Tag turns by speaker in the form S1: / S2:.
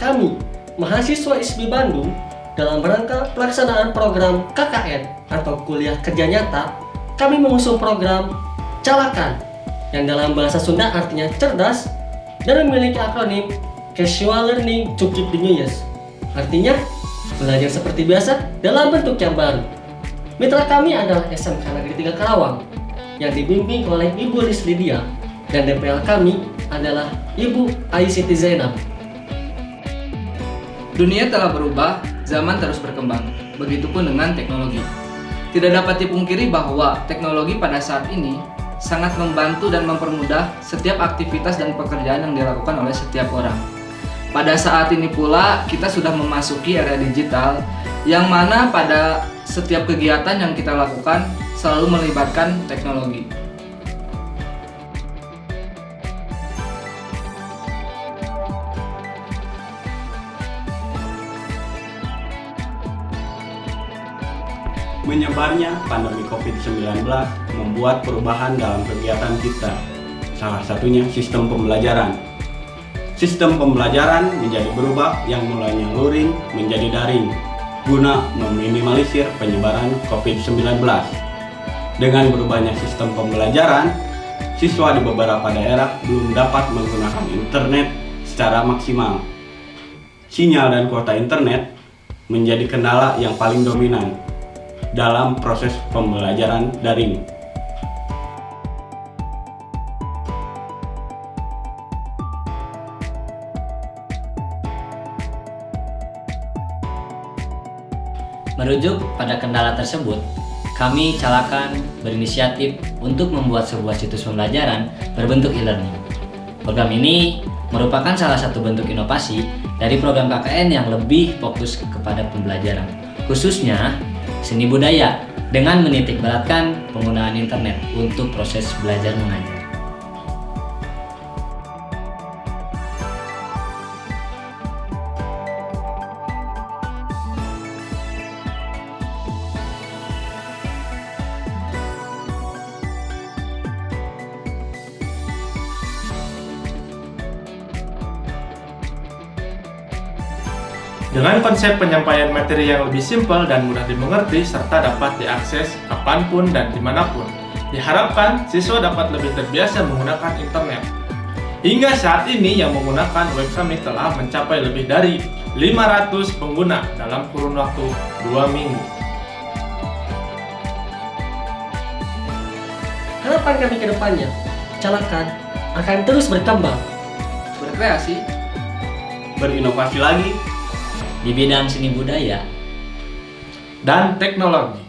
S1: Kami, mahasiswa ISBI Bandung, dalam rangka pelaksanaan program KKN atau Kuliah Kerja Nyata, kami mengusung program Calakan yang dalam bahasa Sunda artinya cerdas dan memiliki akronim Casual Learning to Keep the News. Artinya, belajar seperti biasa dalam bentuk yang baru. Mitra kami adalah SMK Negeri 3 Karawang yang dibimbing oleh Ibu Lis Lydia dan DPL kami adalah Ibu Aisiti Zainab.
S2: Dunia telah berubah, zaman terus berkembang. Begitupun dengan teknologi. Tidak dapat dipungkiri bahwa teknologi pada saat ini sangat membantu dan mempermudah setiap aktivitas dan pekerjaan yang dilakukan oleh setiap orang. Pada saat ini pula kita sudah memasuki era digital yang mana pada setiap kegiatan yang kita lakukan selalu melibatkan teknologi.
S3: Menyebarnya pandemi COVID-19 membuat perubahan dalam kegiatan kita. Salah satunya sistem pembelajaran. Sistem pembelajaran menjadi berubah yang mulanya luring menjadi daring guna meminimalisir penyebaran COVID-19. Dengan berubahnya sistem pembelajaran, siswa di beberapa daerah belum dapat menggunakan internet secara maksimal. Sinyal dan kuota internet menjadi kendala yang paling dominan dalam proses pembelajaran daring.
S4: Merujuk pada kendala tersebut, kami Calakan berinisiatif untuk membuat sebuah situs pembelajaran berbentuk e-learning. Program ini merupakan salah satu bentuk inovasi dari program KKN yang lebih fokus kepada pembelajaran, khususnya seni budaya, dengan menitikberatkan penggunaan internet untuk proses belajar mengajar.
S5: Dengan konsep penyampaian materi yang lebih simpel dan mudah dimengerti serta dapat diakses kapanpun dan dimanapun, diharapkan siswa dapat lebih terbiasa menggunakan internet. Hingga saat ini yang menggunakan web kami telah mencapai lebih dari 500 pengguna dalam kurun waktu 2 minggu.
S1: Harapan kami ke depannya, Calakan akan terus berkembang,
S2: Berkreasi,
S3: Berinovasi lagi
S4: Di bidang seni budaya,
S5: Dan teknologi.